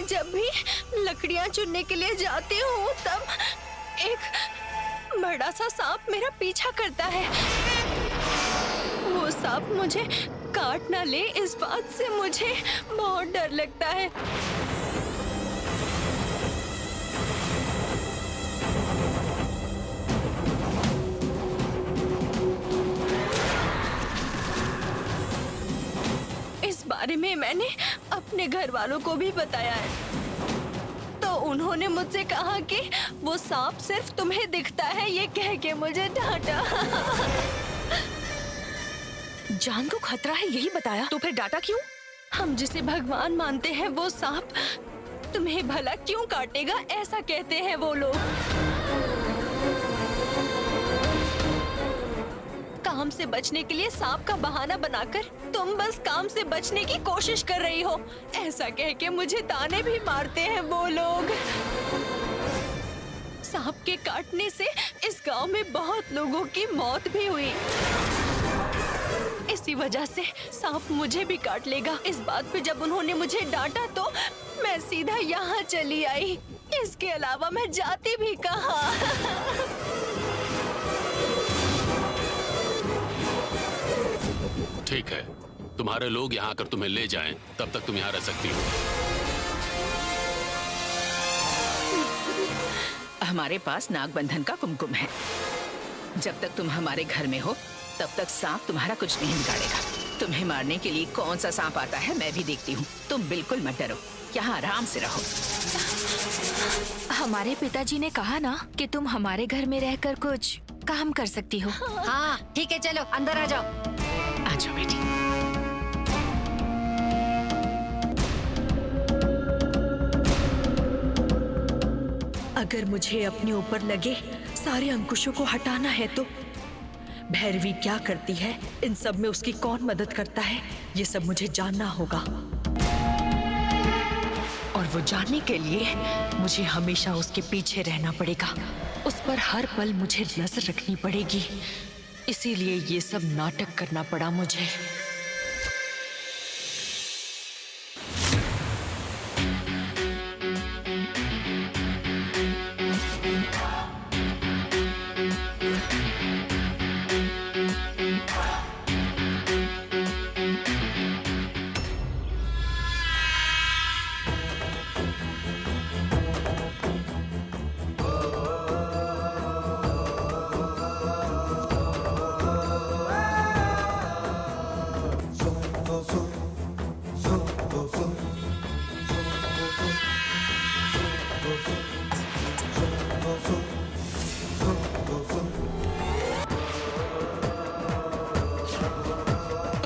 मैं जब भी लकड़ियां चुनने के लिए जाती हूँ तब एक बड़ा सा सांप मेरा पीछा करता है। वो सांप मुझे काट ना ले इस बात से मुझे बहुत डर लगता है। इस बारे में मैंने अपने घर वालों को भी बताया है, तो उन्होंने मुझसे कहा कि वो सांप सिर्फ तुम्हें दिखता है, ये कह के मुझे डांटा। जान को खतरा है यही बताया, तो फिर डांटा क्यों? हम जिसे भगवान मानते हैं वो सांप तुम्हें भला क्यों काटेगा, ऐसा कहते हैं वो लोग। काम से बचने के लिए सांप का बहाना बनाकर तुम बस काम से बचने की कोशिश कर रही हो, ऐसा कह के मुझे ताने भी मारते हैं वो लोग। सांप के काटने से इस गांव में बहुत लोगों की मौत भी हुई। इसी वजह से सांप मुझे भी काट लेगा, इस बात पे जब उन्होंने मुझे डांटा तो मैं सीधा यहाँ चली आई। इसके अलावा मैं जाती भी कहाँ। ठीक है, तुम्हारे लोग यहाँ आकर तुम्हें ले जाएं, तब तक तुम यहाँ रह सकती हो। हमारे पास नागबंधन का कुमकुम है। जब तक तुम हमारे घर में हो तब तक सांप तुम्हारा कुछ नहीं बिगाड़ेगा। तुम्हें मारने के लिए कौन सा सांप आता है मैं भी देखती हूँ। तुम बिल्कुल मत डरो, यहाँ आराम से रहो। हमारे पिताजी ने कहा ना कि तुम हमारे घर में रहकर कुछ काम कर सकती हो। हाँ ठीक है, चलो अंदर आ जाओ। आ जाओ बेटी। अगर मुझे अपने ऊपर लगे सारे अंकुशों को हटाना है तो भैरवी क्या करती है, इन सब में उसकी कौन मदद करता है, ये सब मुझे जानना होगा। और वो जानने के लिए मुझे हमेशा उसके पीछे रहना पड़ेगा, उस पर हर पल मुझे नजर रखनी पड़ेगी। इसीलिए ये सब नाटक करना पड़ा मुझे।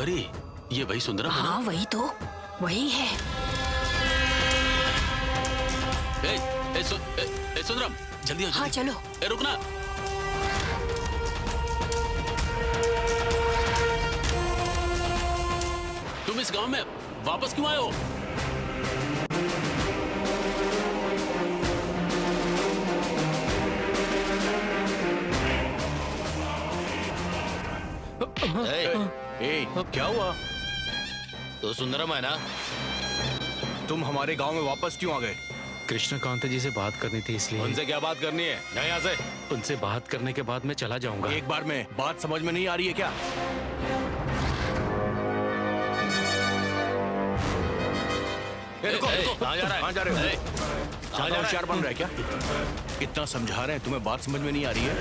अरे ये वही सुंदरम है ना? हाँ वही तो, वही है। सुंदरम जल्दी आओ, हाँ जल्दी। चलो। रुकना। तुम इस गांव में वापस क्यों आए हो? क्या हुआ? तो सुंदरम है ना? तुम हमारे गांव में वापस क्यों आ गए? कृष्णकांत जी से बात करनी थी इसलिए। उनसे क्या बात करनी है? नहीं यहाँ से। उनसे बात करने के बाद मैं चला जाऊंगा। एक बार में बात समझ में नहीं आ रही है क्या? रुको, कहाँ जा रहा है? कहाँ जा रहे हो? ज्यादा होशियार बन रहा है क्या? इतना समझा रहे हैं, तुम्हें बात समझ में नहीं आ रही है?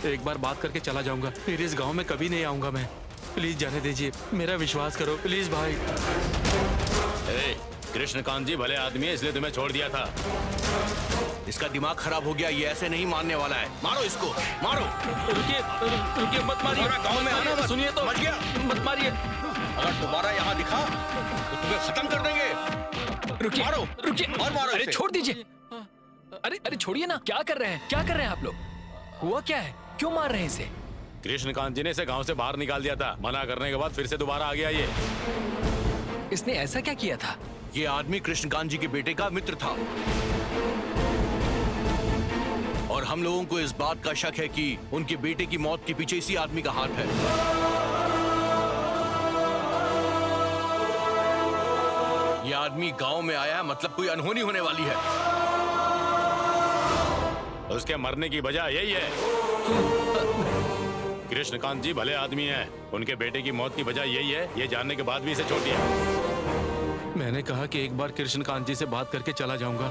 एक बार बात करके चला जाऊंगा, फिर इस गांव में कभी नहीं आऊंगा मैं। प्लीज जाने दीजिए, मेरा विश्वास करो प्लीज भाई। कृष्णकांत जी भले आदमी है इसलिए तुम्हें छोड़ दिया था। इसका दिमाग खराब हो गया, ये ऐसे नहीं मारने वाला है। मारो इसको, मारो। रुकिए रुकिए, मत मारिए। गांव में आना, सुनिए तो, मच गया। मत मारिए। अगर दोबारा यहाँ दिखा तो तुम्हें खत्म कर देंगे। रुकिए, मारो, रुकिए, और मारो अरे इसे। छोड़ दीजिए। अरे छोड़िए ना, क्या कर रहे हैं? क्या कर रहे हैं आप लोग? हुआ क्या है? क्यों मार रहे हैं इसे? कृष्णकांत जी ने इसे गांव से बाहर निकाल दिया था, मना करने के बाद फिर से दोबारा आ गया ये। इसने ऐसा क्या किया था? ये आदमी कृष्णकांत जी के बेटे का मित्र था और हम लोगों को इस बात का शक है कि उनके बेटे की मौत के पीछे इसी आदमी का हाथ है। ये आदमी गांव में आया है, मतलब कोई अनहोनी होने वाली है। उसके मरने की वजह यही है। कृष्णकांत जी भले आदमी हैं, उनके बेटे की मौत की वजह यही है। ये जानने के बाद भी इसे छोड़ दिया। मैंने कहा कि एक बार कृष्णकांत जी से बात करके चला जाऊंगा,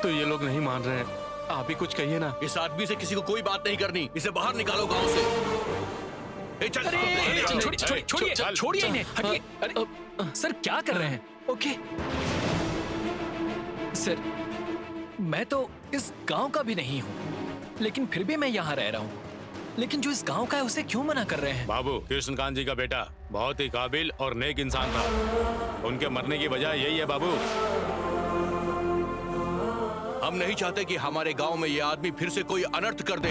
तो ये लोग नहीं मान रहे हैं। आप ही कुछ कहिए ना। इस आदमी से किसी को कोई बात नहीं करनी, इसे बाहर निकालो गांव से। ए, चल, छोड़िए इन्हें, हटिए। अरे सर क्या कर रहे हैं? ओके सर, मैं तो इस गांव का भी नहीं हूँ, लेकिन फिर भी मैं यहाँ रह रहा हूँ। लेकिन जो इस गांव का है उसे क्यों मना कर रहे हैं? बाबू, कृष्णकांत जी का बेटा बहुत ही काबिल और नेक इंसान था। उनके मरने की वजह यही है बाबू। हम नहीं चाहते कि हमारे गांव में ये आदमी फिर से कोई अनर्थ कर दे।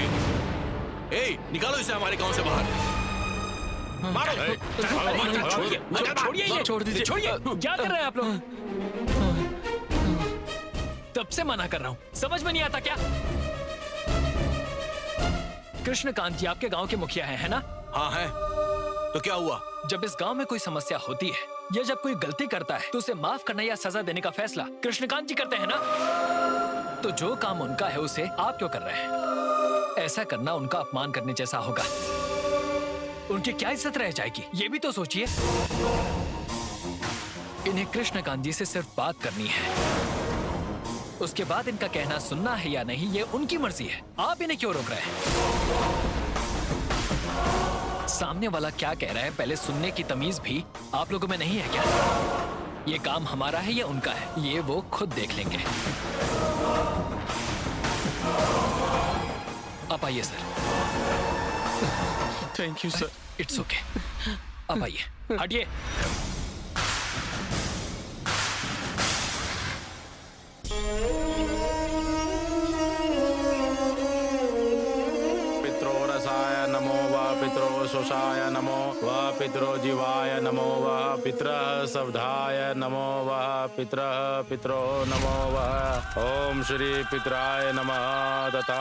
ए, निकालो इसे हमारे गांव से बाहर। मारो। छोड़िए इन्हें, छोड़ दीजिए। छोड़िए, क्या कर रहे हैं आप लोग? तब से मना कर रहा हूँ, समझ में नहीं आता क्या? कृष्णकांत जी आपके गांव के मुखिया हैं, है ना? हाँ है। तो क्या हुआ? जब इस गांव में कोई समस्या होती है या जब कोई गलती करता है तो उसे माफ करना या सजा देने का फैसला कृष्णकांत जी करते हैं ना? तो जो काम उनका है उसे आप क्यों कर रहे हैं? ऐसा करना उनका अपमान करने जैसा होगा। उनकी क्या इज्जत रह जाएगी, ये भी तो सोचिए। इन्हें कृष्णकांत जी से सिर्फ बात करनी है, उसके बाद इनका कहना सुनना है या नहीं ये उनकी मर्जी है। आप इन्हें क्यों रोक रहे हैं? सामने वाला क्या कह रहा है पहले सुनने की तमीज भी आप लोगों में नहीं है क्या? ये काम हमारा है या उनका है, ये वो खुद देख लेंगे। आप आइए sir. Thank you sir. It's okay, आप आइए, हटिए। पित्रोरसाय नमो वा पित्रो शोषाय नमो वा पित्रो जीवाय नमो वा पितरः सवधाय नमो वा पितरः पित्रो नमो वा। ओम श्री पितराय नमः तथा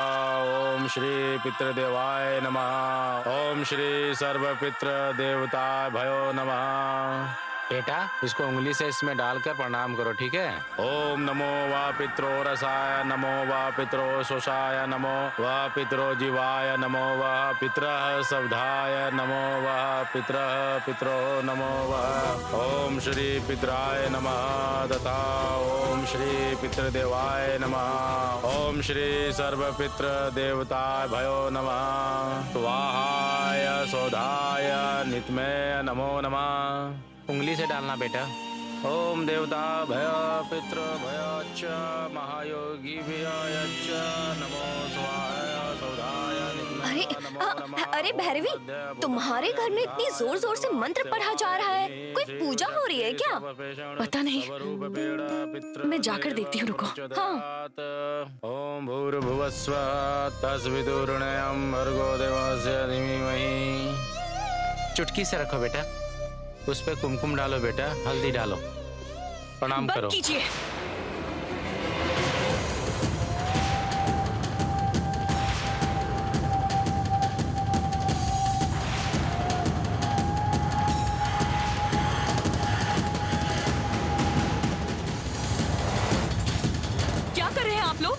ओम श्री पितृदेवाय नमः। ओम श्री सर्वपितृ देवता भयो नमः। बेटा, इसको उंगली से इसमें डालकर प्रणाम करो, ठीक है? ओम नमो वा पित्रो रसाय नमो वा पित्रो शोषाय नमो वा पित्रो जीवाय नमो वा पितरः सवधाय नमो वा पितरः पित्रो नमो वा। ओम श्री पितराय नमः तथा ओम श्री पितृदेवाय नमः। ओम श्री सर्वपितृ देवता भयो नमः। स्वाहाय सौधाय नित्मेय नमो नमः। उंगली से डालना बेटा। ओम देवता भय पितृ भयच्च महायोगी भयच्च नमो स्वाहाय सौधाय अरे अरे भैरवी, तुम्हारे घर में इतनी जोर जोर से मंत्र पढ़ा जा रहा है, कोई पूजा हो रही है क्या? पता नहीं, मैं जाकर देखती हूँ, रुको। हाँ। ओम भूर्भुवस्व तस्वितुर्ण्यं भर्गो देवस्य धीमहि। चुटकी से रखो बेटा, उस पे कुमकुम डालो बेटा, हल्दी डालो, प्रणाम बंद करो। कीजिए। क्या कर रहे हैं आप लोग?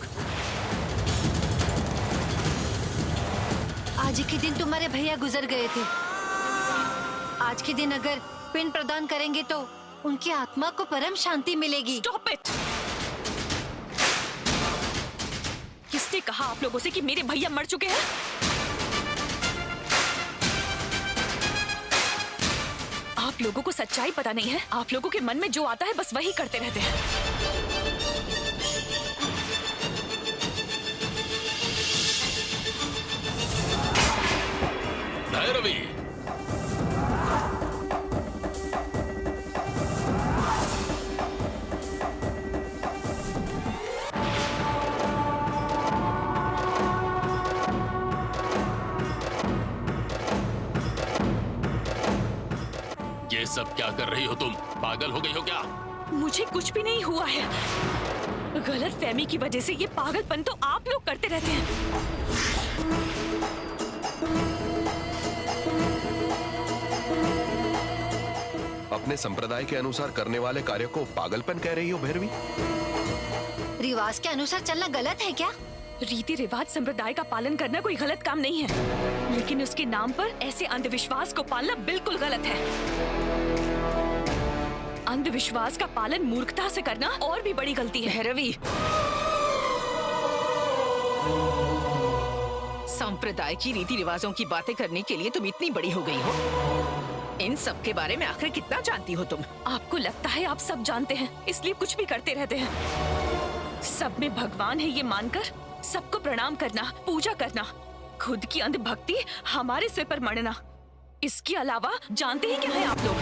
आज के दिन तुम्हारे भैया गुजर गए थे। आज के दिन अगर पिंड प्रदान करेंगे तो उनकी आत्मा को परम शांति मिलेगी। Stop it! किसने कहा आप लोगों से कि मेरे भैया मर चुके हैं? आप लोगों को सच्चाई पता नहीं है। आप लोगों के मन में जो आता है बस वही करते रहते हैं। भैरवी, ये सब क्या कर रही हो तुम? पागल हो गई हो क्या? मुझे कुछ भी नहीं हुआ है। गलत फहमी की वजह से ये पागलपन तो आप लोग करते रहते हैं। अपने संप्रदाय के अनुसार करने वाले कार्य को पागलपन कह रही हो भैरवी? रिवाज के अनुसार चलना गलत है क्या? रीति रिवाज संप्रदाय का पालन करना कोई गलत काम नहीं है, लेकिन उसके नाम पर ऐसे अंधविश्वास को पालना बिल्कुल गलत है। अंधविश्वास का पालन मूर्खता से करना और भी बड़ी गलती है। भैरवी, संप्रदाय की रीति रिवाजों की बातें करने के लिए तुम इतनी बड़ी हो गई हो। इन सब के बारे में आखिर कितना जानती हो तुम? आपको लगता है आप सब जानते हैं, इसलिए कुछ भी करते रहते हैं। सब में भगवान है ये मानकर सबको प्रणाम करना, पूजा करना, खुद की अंधभक्ति हमारे सिर पर मढ़ना, इसके अलावा जानते ही क्या है आप लोग?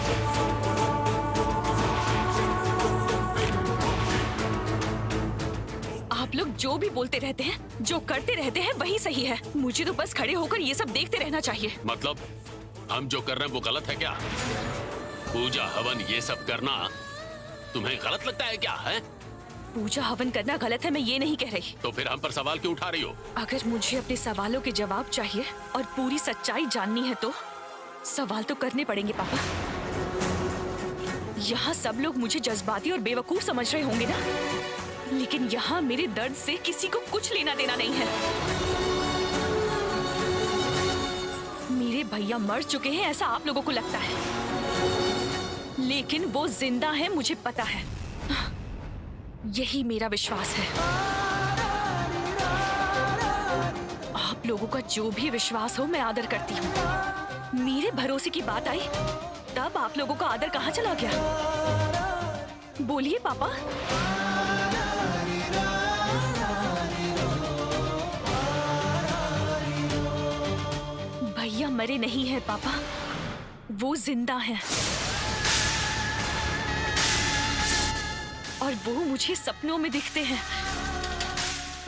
आप लोग जो भी बोलते रहते हैं, जो करते रहते हैं वही सही है। मुझे तो बस खड़े होकर ये सब देखते रहना चाहिए। मतलब हम जो कर रहे हैं वो गलत है क्या? पूजा हवन ये सब करना तुम्हें गलत लगता है क्या है? पूजा हवन करना गलत है मैं ये नहीं कह रही। तो फिर हम पर सवाल क्यों उठा रही हो? अगर मुझे अपने सवालों के जवाब चाहिए और पूरी सच्चाई जाननी है तो सवाल तो करने पड़ेंगे पापा। यहाँ सब लोग मुझे जज्बाती और बेवकूफ समझ रहे होंगे ना, लेकिन यहाँ मेरे दर्द से किसी को कुछ लेना देना नहीं है। मेरे भैया मर चुके हैं ऐसा आप लोगों को लगता है, लेकिन वो जिंदा है मुझे पता है। यही मेरा विश्वास है। आप लोगों का जो भी विश्वास हो मैं आदर करती हूँ। मेरे भरोसे की बात आई तब आप लोगों का आदर कहाँ चला गया? बोलिए पापा। भैया मरे नहीं है पापा, वो जिंदा हैं। और वो मुझे सपनों में दिखते हैं।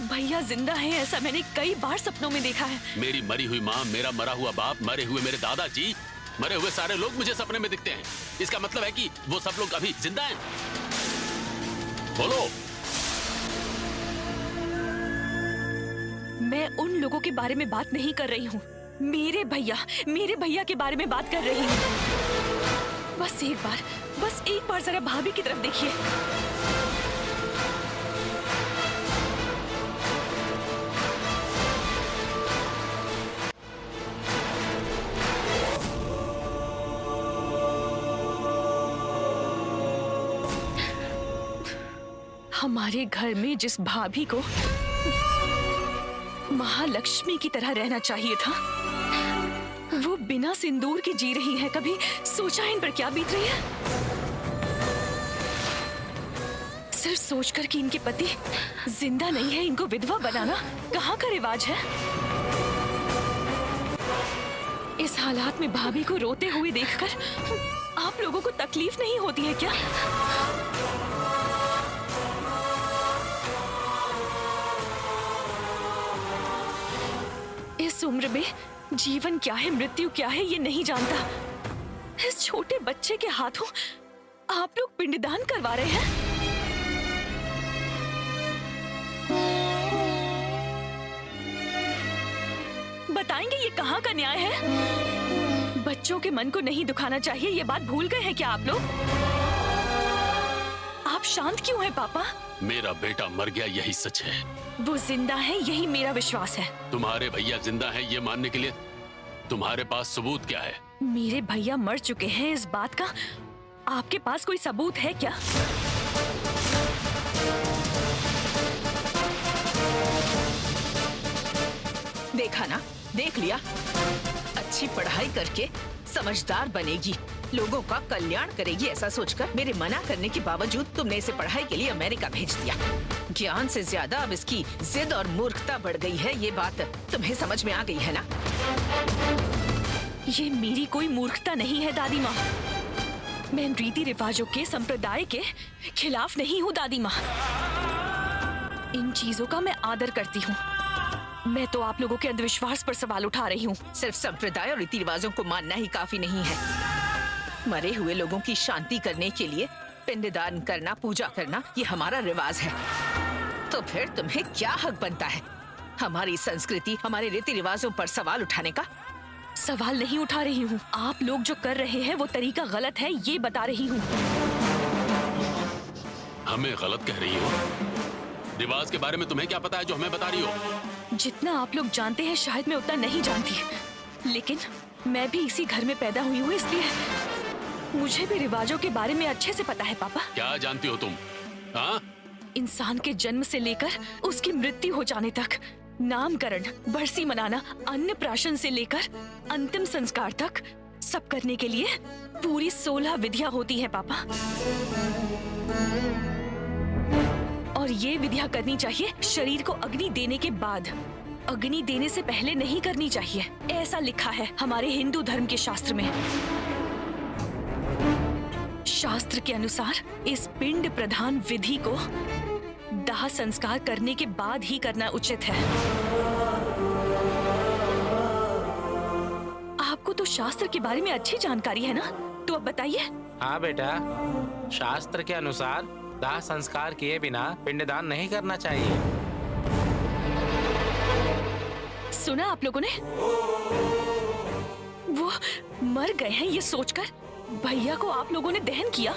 भैया जिंदा हैं ऐसा मैंने कई बार सपनों में देखा है। मेरी मरी हुई माँ, मेरा मरा हुआ बाप, मरे हुए मेरे दादाजी, मरे हुए सारे लोग मुझे सपने में दिखते हैं। इसका मतलब है कि वो सब लोग अभी जिंदा हैं। बोलो। मैं उन लोगों के बारे में बात नहीं कर रही हूँ, मेरे भैया के बारे में बात कर रही हूँ। बस एक बार जरा भाभी की तरफ देखिए। हमारे घर में जिस भाभी को महालक्ष्मी की तरह रहना चाहिए था, वो बिना सिंदूर के जी रही है। कभी सोचा इन पर क्या बीत रही है? सिर्फ सोचकर कि इनके पति जिंदा नहीं है, इनको विधवा बनाना कहाँ का रिवाज है? इस हालात में भाभी को रोते हुए देखकर आप लोगों को तकलीफ नहीं होती है क्या? इस उम्र में जीवन क्या है, मृत्यु क्या है, ये नहीं जानता। इस छोटे बच्चे के हाथों आप लोग पिंडदान करवा रहे हैं। बताएंगे ये कहाँ का न्याय है? बच्चों के मन को नहीं दुखाना चाहिए, ये बात भूल गए हैं क्या आप लोग? आप शांत क्यों हैं पापा? मेरा बेटा मर गया यही सच है। वो जिंदा है यही मेरा विश्वास है। तुम्हारे भैया जिंदा हैं ये मानने के लिए तुम्हारे पास सबूत क्या है? मेरे भैया मर चुके हैं इस बात का आपके पास कोई सबूत है क्या? देखा ना, देख लिया। अच्छी पढ़ाई करके समझदार बनेगी, लोगों का कल्याण करेगी, ऐसा सोचकर मेरे मना करने के बावजूद तुमने इसे पढ़ाई के लिए अमेरिका भेज दिया। ज्ञान से ज्यादा अब इसकी जिद और मूर्खता बढ़ गई है, ये बात तुम्हें समझ में आ गई है ना? ये मेरी कोई मूर्खता नहीं है दादी माँ। मैं इन रीति रिवाजों के, संप्रदाय के खिलाफ नहीं हूँ दादी माँ। इन चीजों का मैं आदर करती हूँ। मैं तो आप लोगों के अंधविश्वास पर सवाल उठा रही हूँ। सिर्फ संप्रदाय और रीति रिवाजों को मानना ही काफी नहीं है। मरे हुए लोगों की शांति करने के लिए पिंडदान करना, पूजा करना, ये हमारा रिवाज है। तो फिर तुम्हें क्या हक बनता है हमारी संस्कृति, हमारे रीति रिवाजों पर सवाल उठाने का? सवाल नहीं उठा रही हूँ। आप लोग जो कर रहे हैं वो तरीका गलत है, ये बता रही हूँ। हमें गलत कह रही हो? रिवाज के बारे में तुम्हें क्या पता है जो हमें बता रही हो? जितना आप लोग जानते हैं शायद मैं उतना नहीं जानती, लेकिन मैं भी इसी घर में पैदा हुई हूँ, इसलिए मुझे भी रिवाजों के बारे में अच्छे से पता है पापा। क्या जानती हो तुम? हाँ? इंसान के जन्म से लेकर उसकी मृत्यु हो जाने तक, नामकरण, बरसी मनाना, अन्नप्राशन से लेकर अंतिम संस्कार तक, सब करने के लिए पूरी 16 विधियां होती हैं पापा। और ये विधियां करनी चाहिए शरीर को अग्नि देने के बाद, अग्नि देने से पहले नहीं करनी चाहिए, ऐसा लिखा है हमारे हिंदू धर्म के शास्त्र में। शास्त्र के अनुसार इस पिंड प्रधान विधि को दाह संस्कार करने के बाद ही करना उचित है। आपको तो शास्त्र के बारे में अच्छी जानकारी है ना, तो अब बताइए। हाँ बेटा, शास्त्र के अनुसार दाह संस्कार किए बिना पिंडदान नहीं करना चाहिए। सुना आप लोगों ने? वो मर गए हैं ये सोचकर भैया को आप लोगों ने दहन किया,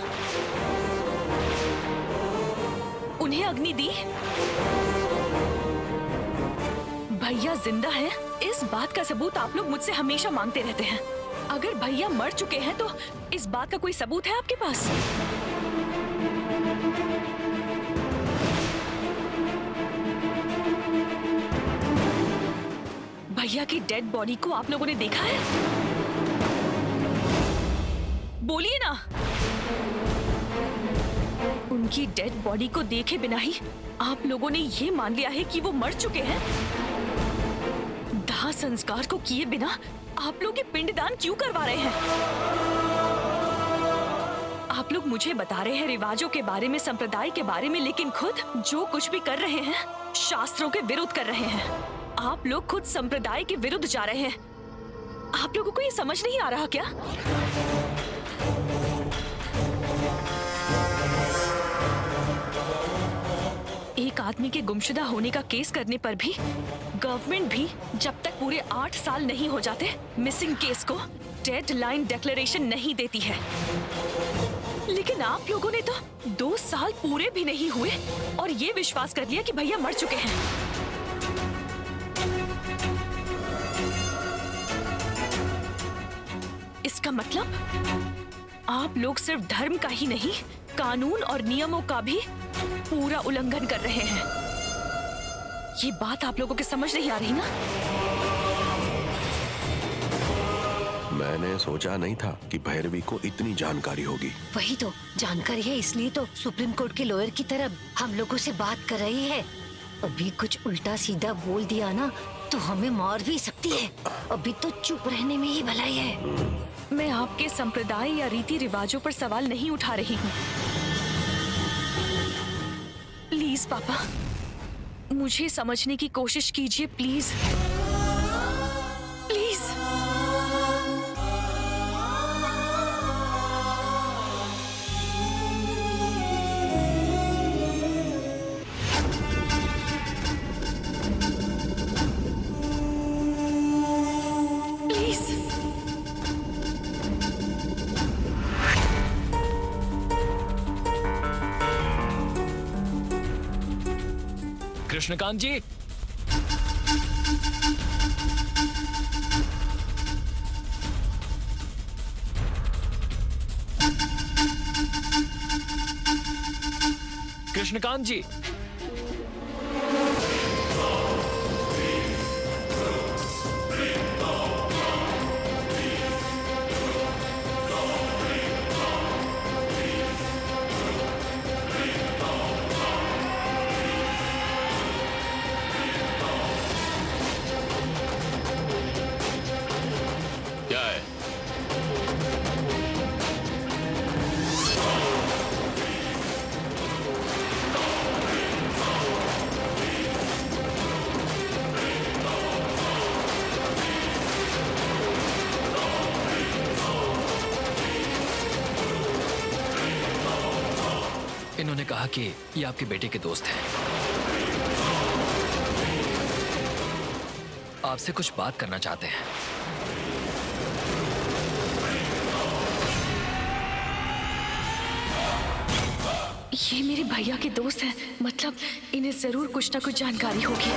उन्हें अग्नि दी। भैया जिंदा हैं, इस बात का सबूत आप लोग मुझसे हमेशा मांगते रहते हैं। अगर भैया मर चुके हैं तो इस बात का कोई सबूत है आपके पास? भैया की डेड बॉडी को आप लोगों ने देखा है? बोलिए ना। उनकी डेड बॉडी को देखे बिना ही आप लोगों ने ये मान लिया है कि वो मर चुके हैं। दाह संस्कार को किए बिना आप लोग ये पिंडदान क्यों करवा रहे हैं? आप लोग मुझे बता रहे हैं रिवाजों के बारे में, संप्रदाय के बारे में, लेकिन खुद जो कुछ भी कर रहे हैं शास्त्रों के विरुद्ध कर रहे हैं। आप लोग खुद संप्रदाय के विरुद्ध जा रहे हैं। आप लोगों को ये समझ नहीं आ रहा क्या? एक आदमी के गुमशुदा होने का केस करने पर भी गवर्नमेंट भी जब तक पूरे 8 साल नहीं हो जाते मिसिंग केस को डेडलाइन डिक्लेरेशन नहीं देती है। लेकिन आप लोगों ने तो 2 साल पूरे भी नहीं हुए और ये विश्वास कर लिया कि भैया मर चुके हैं। इसका मतलब आप लोग सिर्फ धर्म का ही नहीं, कानून और नियमों का भी पूरा उल्लंघन कर रहे हैं। ये बात आप लोगों के समझ नहीं आ रही ना? मैंने सोचा नहीं था कि भैरवी को इतनी जानकारी होगी। वही तो जानकारी है, इसलिए तो सुप्रीम कोर्ट के लॉयर की तरह हम लोगों से बात कर रही है। अभी कुछ उल्टा सीधा बोल दिया ना तो हमें मार भी सकती है। अभी तो चुप रहने में ही भलाई है। मैं आपके संप्रदाय या रीति रिवाजों पर सवाल नहीं उठा रही हूँ। प्लीज पापा, मुझे समझने की कोशिश कीजिए प्लीज। प्लीज। कृष्णकांत जी, कृष्णकांत जी, इन्होंने कहा कि ये आपके बेटे के दोस्त हैं। आपसे कुछ बात करना चाहते हैं। ये मेरे भैया के दोस्त हैं, मतलब इन्हें जरूर कुछ ना कुछ जानकारी होगी।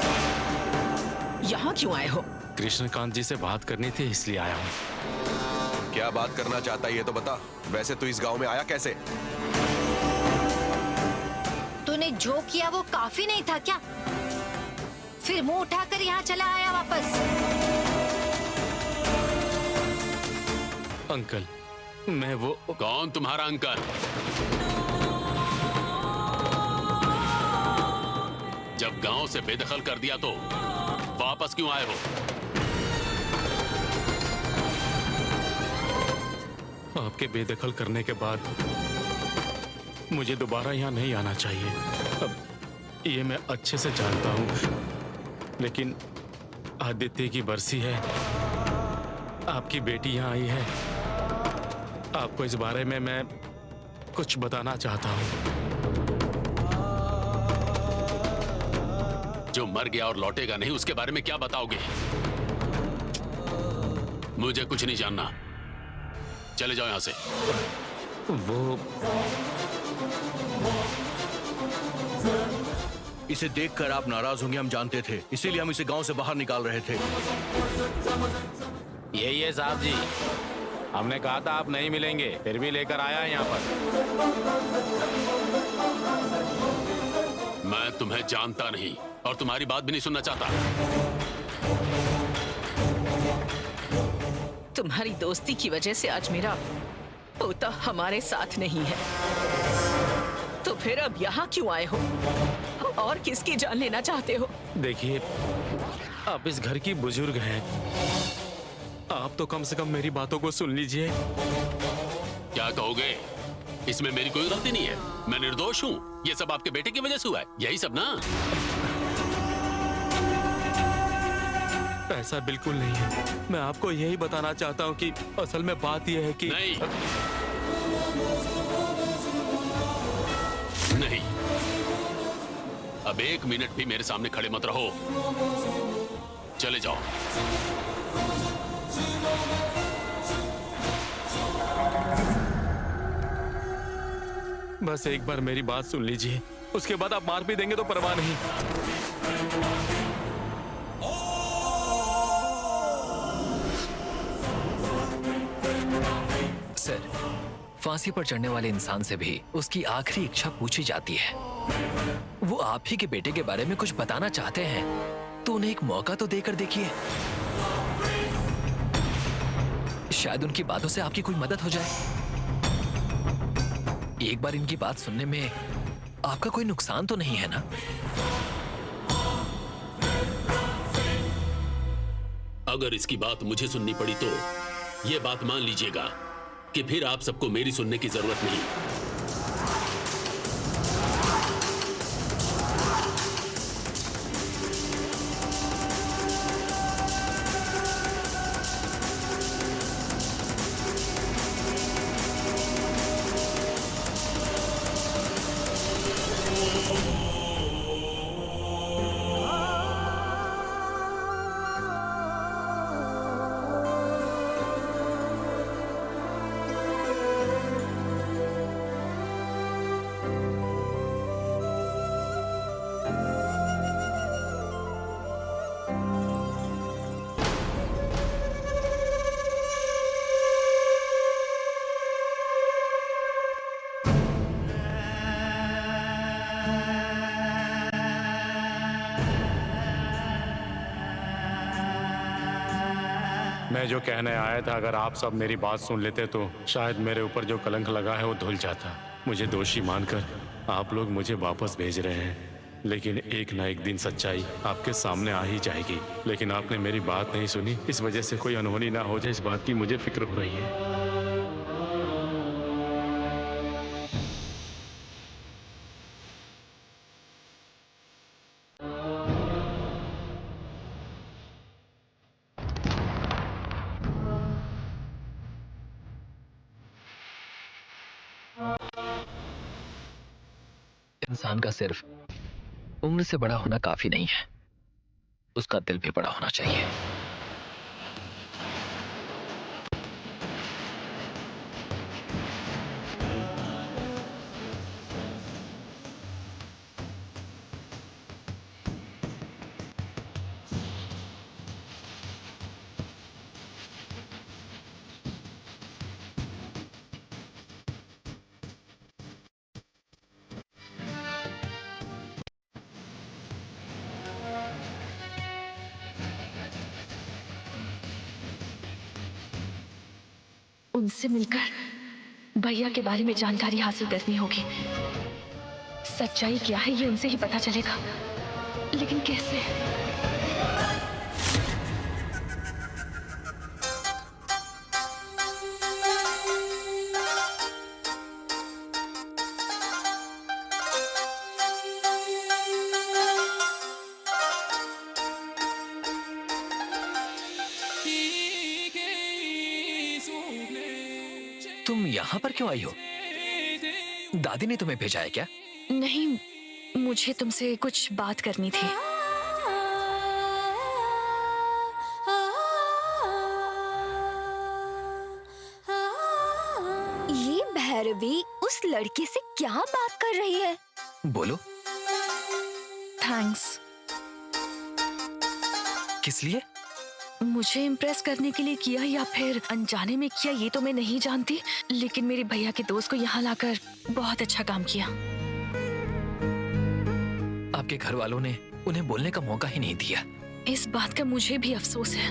यहाँ क्यों आए हो? कृष्णकांत जी से बात करनी थी इसलिए आया हूँ। क्या बात करना चाहता है ये तो बता। वैसे तू इस गांव में आया कैसे? तूने जो किया वो काफी नहीं था क्या? फिर मुंह उठाकर यहाँ चला आया वापस। अंकल, मैं वो कौन तुम्हारा अंकल? जब गांव से बेदखल कर दिया तो वापस क्यों आए हो? आपके बेदखल करने के बाद मुझे दोबारा यहाँ नहीं आना चाहिए। अब ये मैं अच्छे से जानता हूँ, लेकिन आदित्य की बरसी है, आपकी बेटी यहाँ आई है, आपको इस बारे में मैं कुछ बताना चाहता हूँ। जो मर गया और लौटेगा नहीं उसके बारे में क्या बताओगे? मुझे कुछ नहीं जानना, चले जाओ यहां से। वो इसे देखकर आप नाराज होंगे, हम जानते थे, इसीलिए हम इसे गांव से बाहर निकाल रहे थे। यही है साहब जी, हमने कहा था आप नहीं मिलेंगे, फिर भी लेकर आया है यहाँ पर। मैं तुम्हें जानता नहीं और तुम्हारी बात भी नहीं सुनना चाहता। तुम्हारी दोस्ती की वजह से आज मेरा पोता हमारे साथ नहीं है, तो फिर अब यहाँ क्यों आए हो और किसकी जान लेना चाहते हो? देखिए, आप इस घर की बुजुर्ग हैं, आप तो कम से कम मेरी बातों को सुन लीजिए। क्या कहोगे? इसमें मेरी कोई गलती नहीं है, मैं निर्दोष हूँ। ये सब आपके बेटे की वजह से हुआ है, यही सब ना? ऐसा बिल्कुल नहीं है, मैं आपको यही बताना चाहता हूँ कि असल में बात यह है कि नहीं, अब 1 मिनट भी मेरे सामने खड़े मत रहो, चले जाओ। बस एक बार मेरी बात सुन लीजिए, उसके बाद आप मार भी देंगे तो परवाह नहीं। सर, फांसी पर चढ़ने वाले इंसान से भी उसकी आखिरी इच्छा पूछी जाती है। वो आप ही के बेटे के बारे में कुछ बताना चाहते हैं तो उन्हें एक मौका तो देकर देखिए, शायद उनकी बातों से आपकी कोई मदद हो जाए। एक बार इनकी बात सुनने में आपका कोई नुकसान तो नहीं है ना? अगर इसकी बात मुझे सुननी पड़ी तो ये बात मान लीजिएगा कि फिर आप सबको मेरी सुनने की जरूरत नहीं। मैं जो कहने आया था, अगर आप सब मेरी बात सुन लेते तो शायद मेरे ऊपर जो कलंक लगा है वो धुल जाता। मुझे दोषी मानकर आप लोग मुझे वापस भेज रहे हैं, लेकिन एक ना एक दिन सच्चाई आपके सामने आ ही जाएगी। लेकिन आपने मेरी बात नहीं सुनी, इस वजह से कोई अनहोनी ना हो जाए, इस बात की मुझे फिक्र हो रही है। इंसान का सिर्फ उम्र से बड़ा होना काफी नहीं है, उसका दिल भी बड़ा होना चाहिए। उनसे मिलकर भैया के बारे में जानकारी हासिल करनी होगी। सच्चाई क्या है ये उनसे ही पता चलेगा, लेकिन कैसे? तुम यहाँ पर क्यों आई हो? दादी ने तुम्हें भेजा है क्या? नहीं, मुझे तुमसे कुछ बात करनी थी। ये भैरवी उस लड़के से क्या बात कर रही है? बोलो। थैंक्स। किस लिए? मुझे इम्प्रेस करने के लिए किया या फिर अनजाने में किया ये तो मैं नहीं जानती, लेकिन मेरे भैया के दोस्त को यहाँ लाकर बहुत अच्छा काम किया। आपके घर वालों ने उन्हें बोलने का मौका ही नहीं दिया। इस बात का मुझे भी अफसोस है।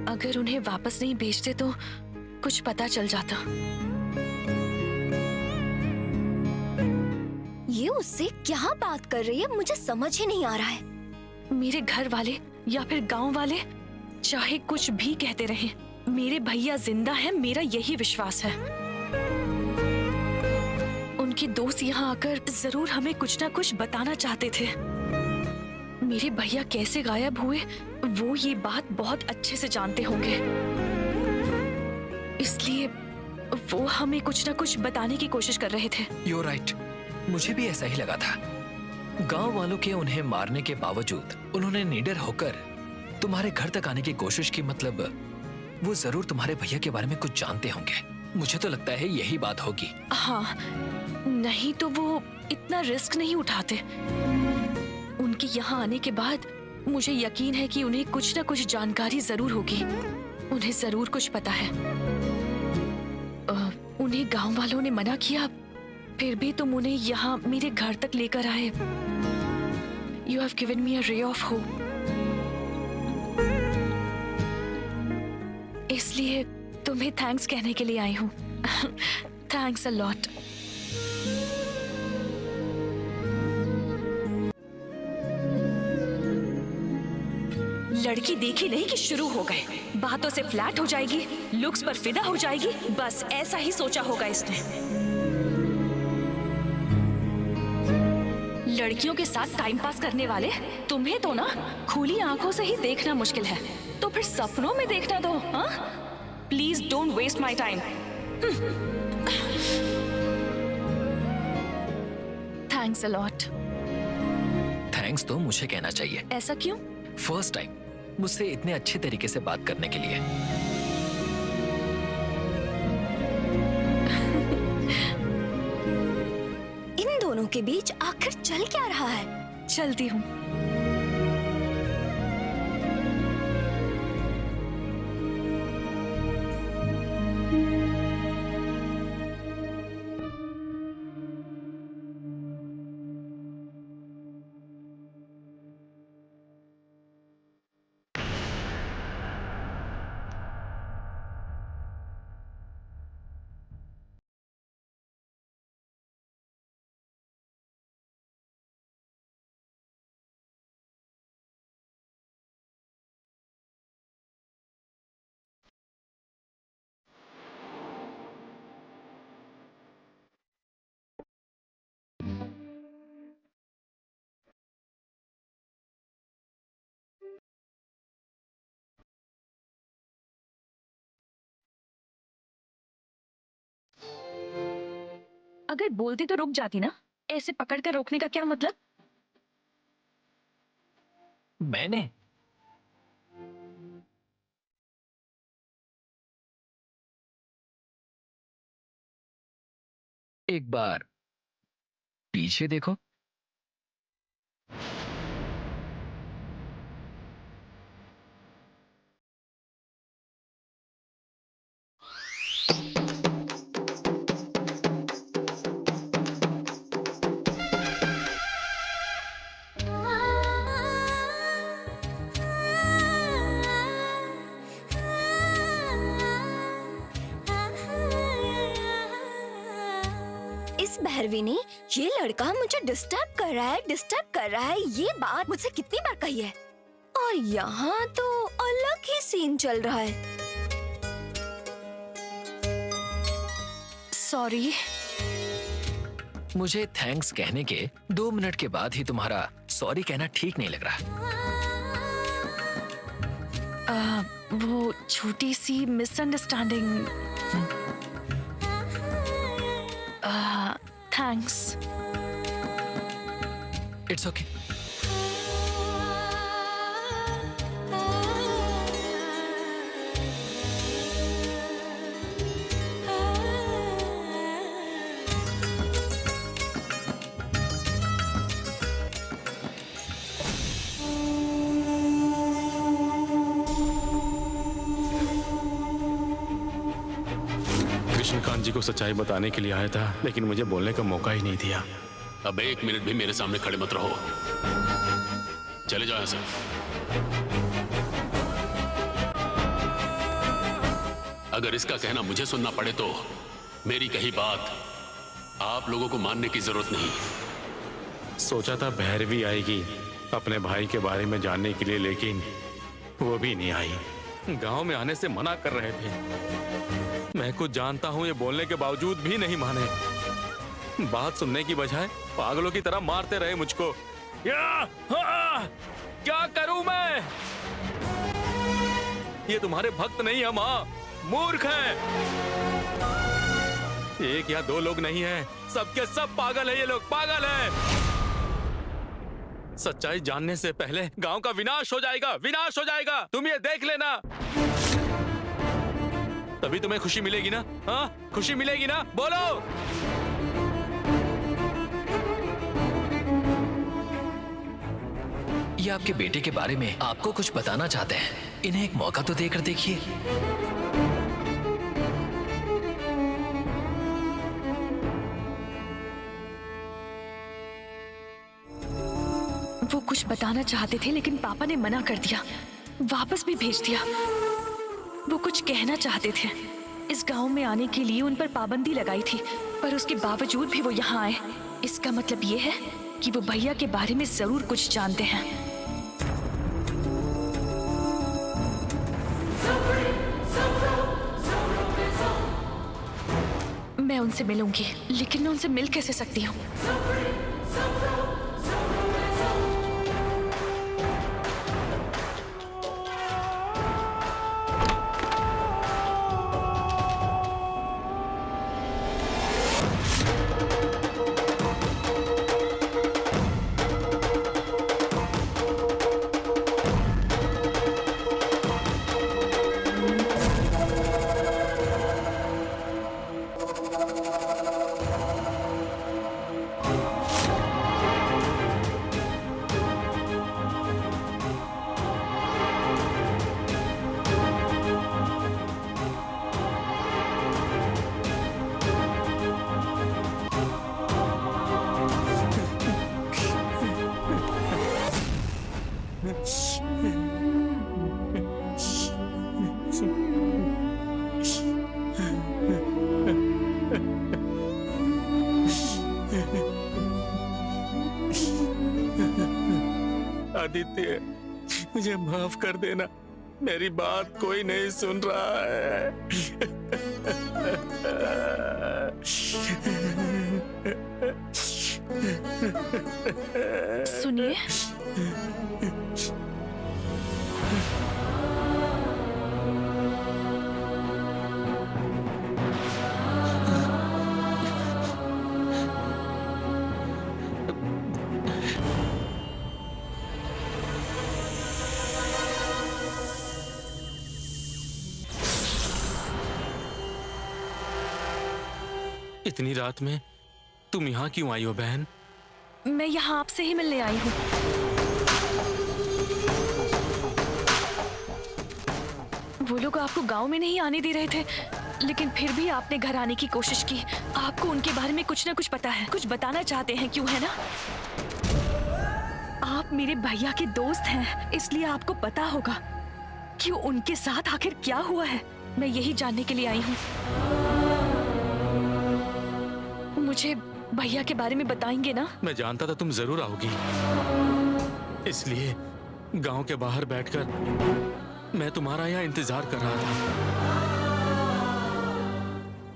अगर उन्हें वापस नहीं भेजते तो कुछ पता चल जाता। ये उससे क्या बात कर रही है, मुझे समझ ही नहीं आ रहा है। मेरे घर वाले या फिर गांव वाले चाहे कुछ भी कहते रहें, मेरे भैया जिंदा हैं, मेरा यही विश्वास है। उनके दोस्त यहाँ आकर जरूर हमें कुछ ना कुछ बताना चाहते थे। मेरे भैया कैसे गायब हुए वो ये बात बहुत अच्छे से जानते होंगे, इसलिए वो हमें कुछ ना कुछ बताने की कोशिश कर रहे थे। You're right, मुझे भी ऐसा ही लगा था। गांव वालों के उन्हें मारने के बावजूद उन्होंने निडर होकर तुम्हारे घर तक आने की कोशिश की, मतलब वो जरूर तुम्हारे भैया के बारे में कुछ जानते होंगे। मुझे तो लगता है यही बात होगी। हाँ, नहीं तो वो इतना रिस्क नहीं उठाते। उनके यहाँ आने के बाद मुझे यकीन है कि उन्हें कुछ ना कुछ जानकारी जरूर होगी। उन्हें जरूर कुछ पता है। उन्हें गांव वालों ने मना किया, फिर भी तुम उन्हें यहाँ मेरे घर तक लेकर आए। You have given me a ray of hope. इसलिए तुम्हें थैंक्स कहने के लिए आई हूँ। Thanks a lot. लड़की देखी नहीं कि शुरू हो गए, बातों से फ्लैट हो जाएगी, लुक्स पर फिदा हो जाएगी, बस ऐसा ही सोचा होगा इसने। लड़कियों के साथ टाइम पास करने वाले तुम्हें तो ना खुली आंखों से ही देखना मुश्किल है, तो फिर सपनों में देखना दो। हाँ, please don't waste my time. Thanks a lot. Thanks तो मुझे कहना चाहिए। ऐसा क्यों? फर्स्ट टाइम मुझसे इतने अच्छे तरीके से बात करने के लिए। इन दोनों के बीच आखिर चल क्या रहा है? चलती हूँ। अगर बोलती तो रुक जाती ना, ऐसे पकड़ कर रोकने का क्या मतलब? मैंने एक बार पीछे देखो। मिस भैरविनी, ये लड़का मुझे डिस्टर्ब कर रहा है, ये बात मुझसे कितनी बार कही है। और यहाँ तो अलग ही सीन चल रहा है। सॉरी। मुझे थैंक्स कहने के 2 मिनट के बाद ही तुम्हारा सॉरी कहना ठीक नहीं लग रहा। वो छोटी सी misunderstanding. Thanks. It's okay. Krishnakant ji को सच्चाई बताने के लिए आया था, लेकिन मुझे बोलने का मौका ही नहीं दिया। अब 1 मिनट भी मेरे सामने खड़े मत रहो, चले जाओ यहाँ से। अगर इसका कहना मुझे सुनना पड़े तो मेरी कही बात आप लोगों को मानने की जरूरत नहीं। सोचा था भैरवी आएगी अपने भाई के बारे में जानने के लिए, लेकिन वो भी नहीं आई। गांव में आने से मना कर रहे थे। मैं कुछ जानता हूं ये बोलने के बावजूद भी नहीं माने। बात सुनने की बजाय पागलों की तरह मारते रहे मुझको। क्या करूं मैं? ये तुम्हारे भक्त नहीं है माँ, मूर्ख है। 1 या 2 लोग नहीं है, सबके सब पागल है। ये लोग पागल है। सच्चाई जानने से पहले गांव का विनाश हो जाएगा, विनाश हो जाएगा। तुम ये देख लेना, तभी तुम्हें खुशी मिलेगी ना। हाँ, खुशी मिलेगी ना, बोलो। ये आपके बेटे के बारे में आपको कुछ बताना चाहते हैं। इन्हें एक मौका तो देकर देखिए। वो कुछ बताना चाहते थे लेकिन पापा ने मना कर दिया, वापस भी भेज दिया। वो कुछ कहना चाहते थे। इस गांव में आने के लिए उन पर पाबंदी लगाई थी, पर उसके बावजूद भी वो यहाँ आए। इसका मतलब ये है कि वो भैया के बारे में जरूर कुछ जानते हैं। मैं उनसे मिलूंगी, लेकिन मैं उनसे मिल कैसे सकती हूँ? आदित्य, मुझे माफ कर देना, मेरी बात कोई नहीं सुन रहा है। सुनिए, इतनी रात में तुम यहाँ क्यों आई हो बहन? मैं यहाँ आपसे ही मिलने आई हूँ। वो लोग आपको गांव में नहीं आने दे रहे थे, लेकिन फिर भी आपने घर आने की कोशिश की। आपको उनके बारे में कुछ ना कुछ पता है, कुछ बताना चाहते हैं, क्यों है ना? आप मेरे भैया के दोस्त हैं, इसलिए आपको पता होगा कि उनके साथ आखिर क्या हुआ है। मैं यही जानने के लिए आई हूँ। भैया के बारे में बताएंगे ना? मैं जानता था तुम जरूर आओगी, इसलिए गांव के बाहर बैठकर मैं तुम्हारा यहाँ इंतजार कर रहा था।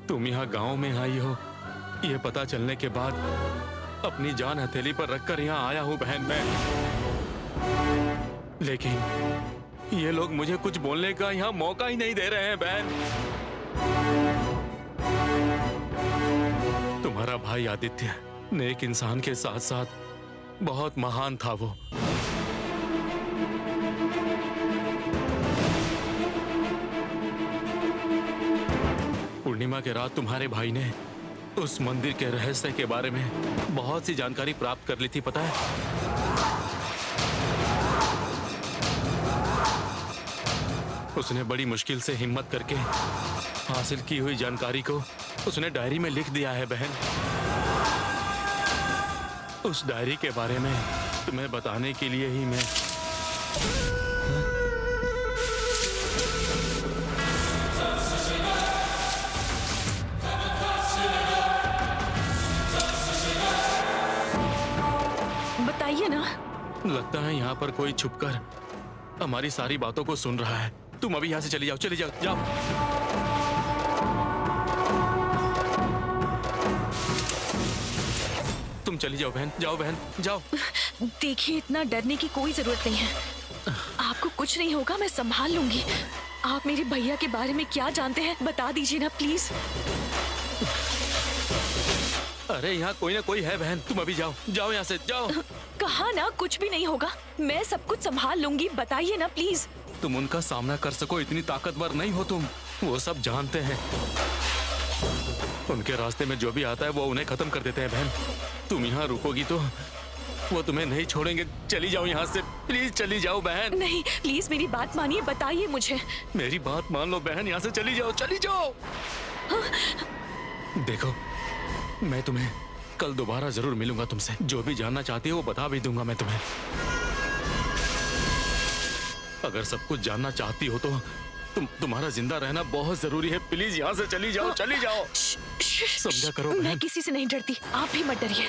तुम यहाँ गांव में आई हो ये पता चलने के बाद अपनी जान हथेली पर रखकर यहाँ आया हूँ बहन मैं। लेकिन ये लोग मुझे कुछ बोलने का यहाँ मौका ही नहीं दे रहे हैं बहन। तुम्हारा भाई आदित्य नेक इंसान के साथ साथ बहुत महान था वो। पूर्णिमा के रात तुम्हारे भाई ने उस मंदिर के रहस्य के बारे में बहुत सी जानकारी प्राप्त कर ली थी, पता है? उसने बड़ी मुश्किल से हिम्मत करके हासिल की हुई जानकारी को उसने डायरी में लिख दिया है बहन। उस डायरी के बारे में तुम्हें बताने के लिए ही मैं बताइए ना। लगता है यहाँ पर कोई छुपकर हमारी सारी बातों को सुन रहा है। तुम अभी यहाँ से चली जाओ, चली जाओ, जाओ। तुम चली जाओ बहन, जाओ बहन, जाओ। देखिए, इतना डरने की कोई जरूरत नहीं है। आपको कुछ नहीं होगा, मैं संभाल लूंगी। आप मेरे भैया के बारे में क्या जानते हैं बता दीजिए ना प्लीज। अरे यहाँ कोई ना कोई है बहन, तुम अभी जाओ, जाओ यहाँ से, जाओ। कहा ना कुछ भी नहीं होगा, मैं सब कुछ संभाल लूंगी, बताइए ना प्लीज। तुम उनका सामना कर सको इतनी ताकतवर नहीं हो तुम, वो सब जानते हैं। उनके रास्ते में जो भी आता है वो उन्हें खत्म कर देते हैं बहन। तुम यहाँ रुकोगी तो वो तुम्हें नहीं छोड़ेंगे। चली जाओ यहाँ से, प्लीज चली जाओ बहन। नहीं, प्लीज मेरी बात मानिए, बताइए मुझे। मेरी बात मान लो बहन, यहाँ से चली जाओ, चली जाओ। देखो, मैं तुम्हें कल दोबारा जरूर मिलूंगा तुमसे। जो भी जानना चाहती हो वो बता भी दूंगा मैं तुम्हें। अगर सब कुछ जानना चाहती हो तो तुम्हारा जिंदा रहना बहुत जरूरी है। प्लीज यहाँ से चली जाओ, चली जाओ। समझा करो बहन। मैं किसी से नहीं डरती, आप भी मत डरिए।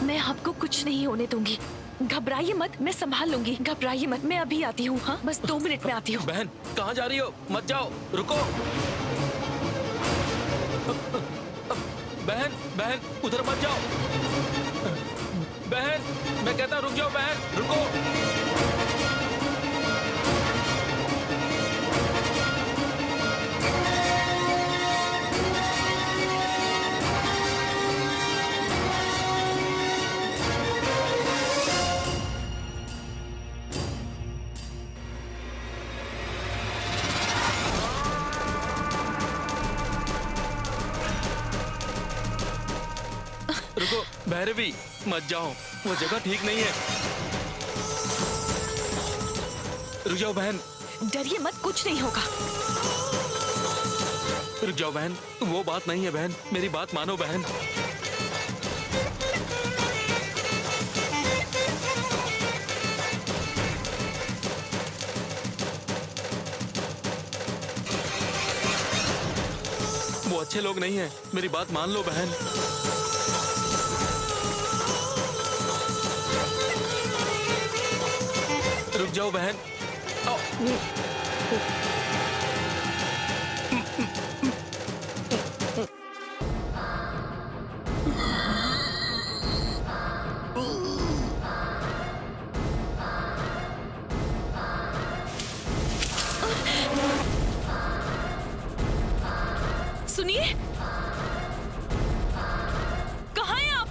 मैं आपको कुछ नहीं होने दूंगी, घबराइए मत, मैं संभाल लूंगी। घबराइए मत, मैं अभी आती हूँ। हाँ, बस 2 मिनट में आती हूँ। बहन कहाँ जा रही हो? मत जाओ, रुको। बहन, बहन उधर मत जाओ। बहन, मैं कहता रुक जाओ बहन, रुको। रुको भैरवी, मत जाओ, वो जगह ठीक नहीं है। रुक जाओ बहन। डरिए मत, कुछ नहीं होगा। रुक जाओ बहन, वो बात नहीं है बहन, मेरी बात मानो बहन। वो अच्छे लोग नहीं है, मेरी बात मान लो बहन। रुक जाओ बहन। सुनिए, कहाँ हैं आप?